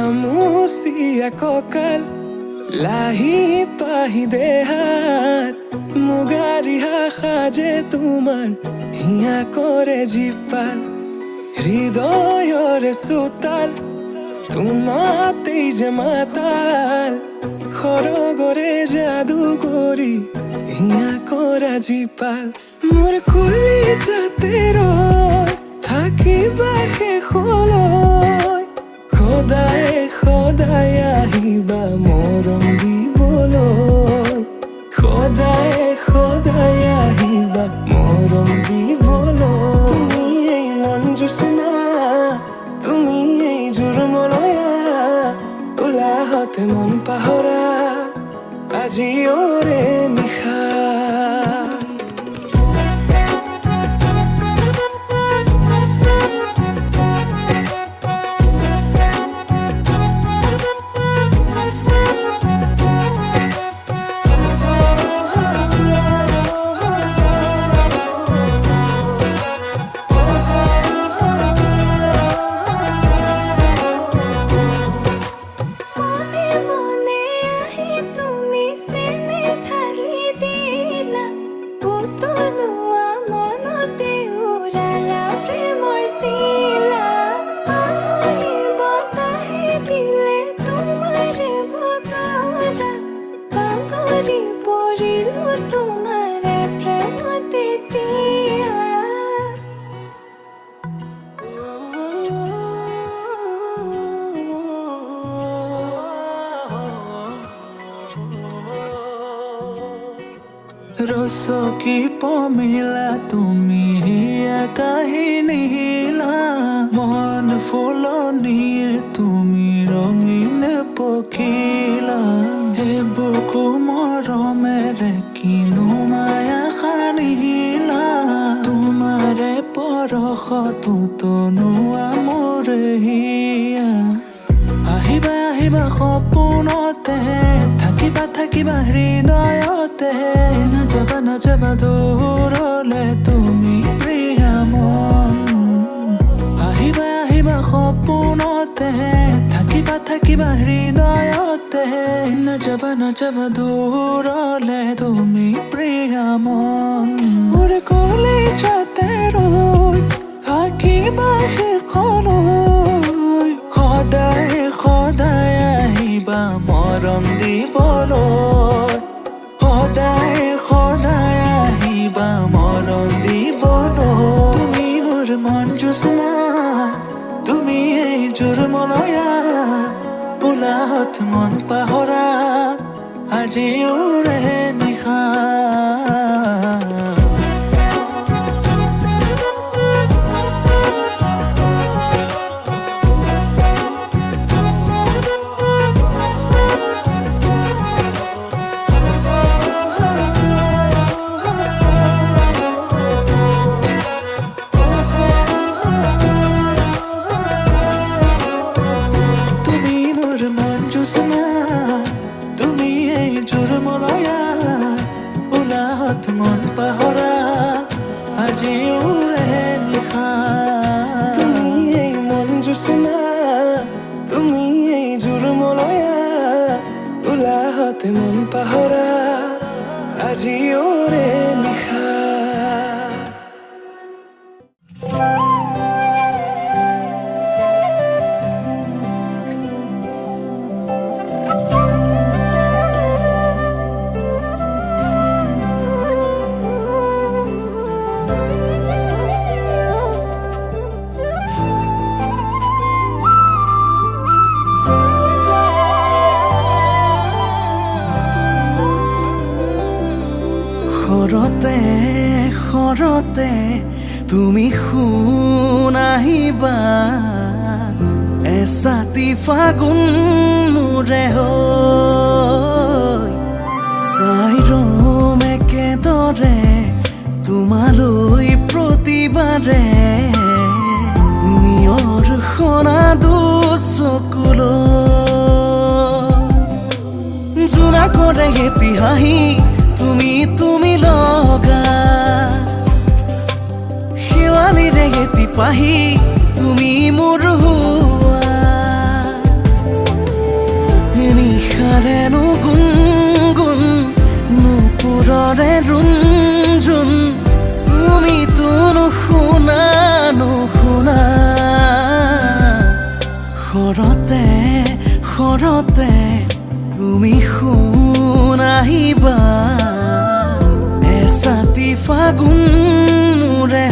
ঘামুচিয়া কঁকাল লাহি পাহি দেহাত মুগা ৰিহা সাজে তোমাৰ হিয়া কৰে জীপাল হৃদয়ৰে চোতাল তোমাতেই যে মাতাল সৰগৰে যাদু কৰি হিয়া কৰা জীপাল মোৰ কলিজাতে ৰৈ থাকিবা শেষলৈ সদায় সদায় আহিবা মৰম দিবলৈ সদায় সদায় আহিবা মৰম দিবলৈ তুমি এই মন জোচনা তুমি এই জোৰমলয়া উলাহতে মন পাহৰা আজি ওৰে নিশা ৰচকি পমিলা তুমি কাহিনী হিলা মন ফুলনিৰ তুমি ৰঙীন পখিলা হে বুকু মৰমেৰে কিনো মায়া সানিলা তোমাৰে পৰশতো তনুৱা মোৰ হিয়া আহিবা আহিবা সপোনতে থাকিবা থাকিবা হৃদয়তে নাযাবা নাযাবা দূৰলে তুমি প্ৰিয়া মন আহিবা আহিবা সপোনতে থাকিবা থাকিবা হৃদয়তে নাযাবা নাযাবা দূৰলে তুমি প্ৰিয়া মন মোৰ কলিজাতে ৰৈ থাকিবা শেষলৈ সদায় সদায় আহিবা মৰম দিবলৈ সদায় সদায় আহিবা মৰম দিবলৈ তুমি মোৰ মন জোচনা তুমি এই জোৰমলয়া উলাহত মন পাহৰা আজি ওৰে নিশা তুমি এই জোৰমলয়া উলাহত মন পাহৰা আজি ওৰে নিশা তুমি এই মন জোচনা তুমি এই জোৰমলয়া উলাহতে মন পাহৰা আজি ওৰে নিশা সৰতে সৰতে তুমি শুন আহিবা এছাতি ফাগুন মোৰে হৈ চাই ৰম একেদৰে তোমালৈ প্ৰতিবাৰে নিয়ৰ সনা দুচকুলৈ জোনা কৰে এটি হাঁহি তুমি তুমি লগা শেৱালিৰে এটি পাহি তুমি মোৰ হোৱা নিশাৰেনো গুণগুণ নুপুৰৰে ৰুণজুণ তুমিতো নুশুনা নুশুনা সৰতে সৰতে তুমি শুনাহিবা এছাতি ফাগুন মোৰে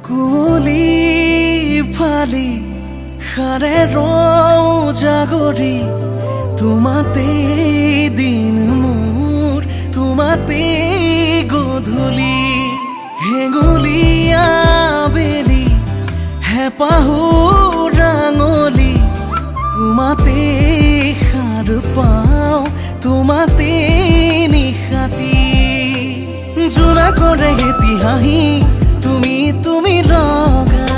কুলি ফালি সাৰে ৰজাগৰি তোমাতে দিন মোৰ তোমাতে গধূলি হেঙুলীয়া বেলি হেঁপাহো ৰাঙলি তোমাতে সাৰ পাওঁ তোমাতে নিশাতি জোনা কৰে এটি হাঁহি তুমি তুমি লগা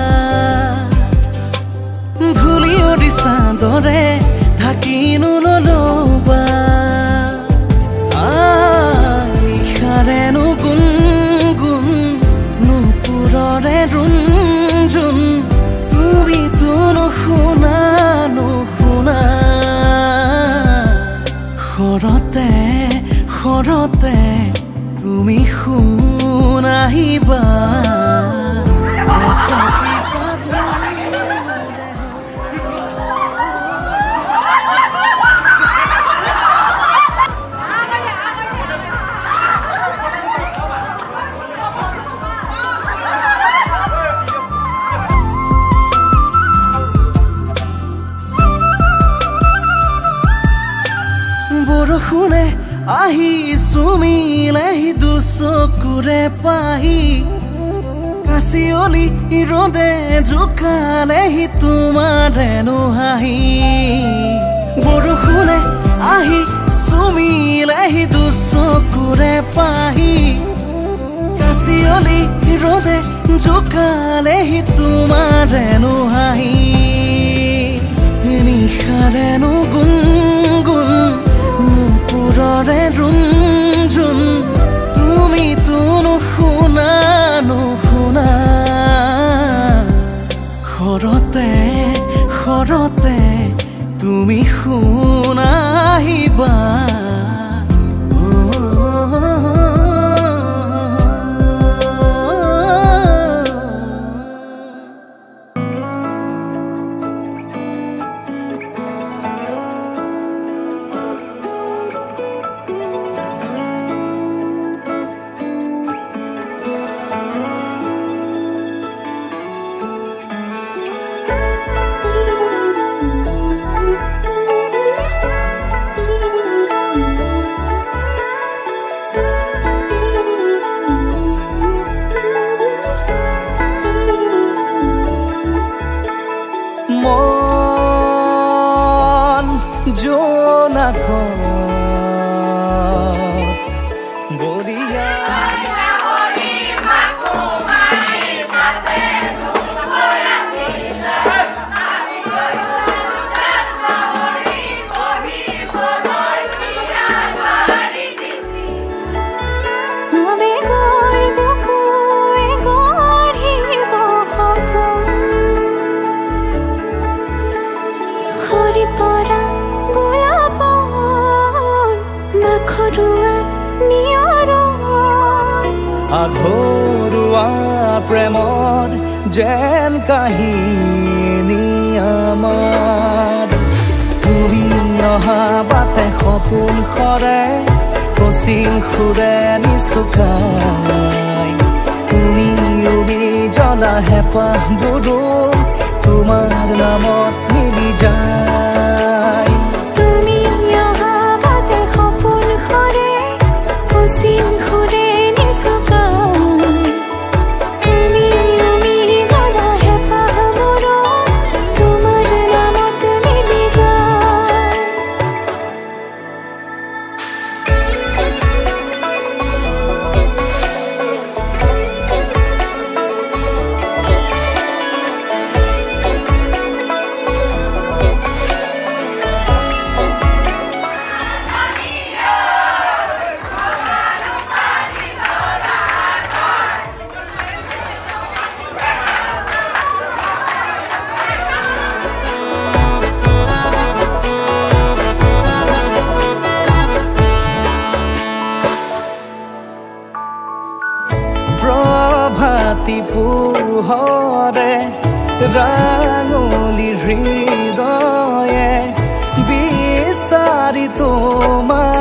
ধূলি উৰি চাঁদৰে ঢাকিনো নল'বা নিশাৰেনো গুণগুণ নুপুৰৰে ৰুণজুণ তুমিতো নুশুনা নুশুনা সৰতে সৰতে তুমি শুনাহিবা এছাতি বৰষুণে আহি চুমিলেহি দুচকুৰে পাহি কাচিয়লি ৰ'দে জোকালেহি তোমাৰেনো হাঁহি বৰষুণে আহি চুমিলেহি দুচকুৰে পাহি কাচিয়লি ৰ'দে জোকালেহি তোমাৰেনো হাঁহি নিশাৰেনো গুণগুণ নুপুৰৰে ৰুণজুণ তুমিতো নুশুনা নুশুনা সৰতে সৰতে তুমি শুনাহিবা মন জোনাক বলিয়া আধৰুৱা প্ৰেমৰ যেন কাহিনী আমাৰ তুমি অহা বাটে সপোন সৰে কচিল সুৰে নিচুকাই তুমি উবি জ্বলা হেঁপাহবোৰো তোমাৰ নামত মিলি যায় প্ৰভাতী পোহৰে ৰাঙলী হৃদয়ে বিচাৰি তোমাৰ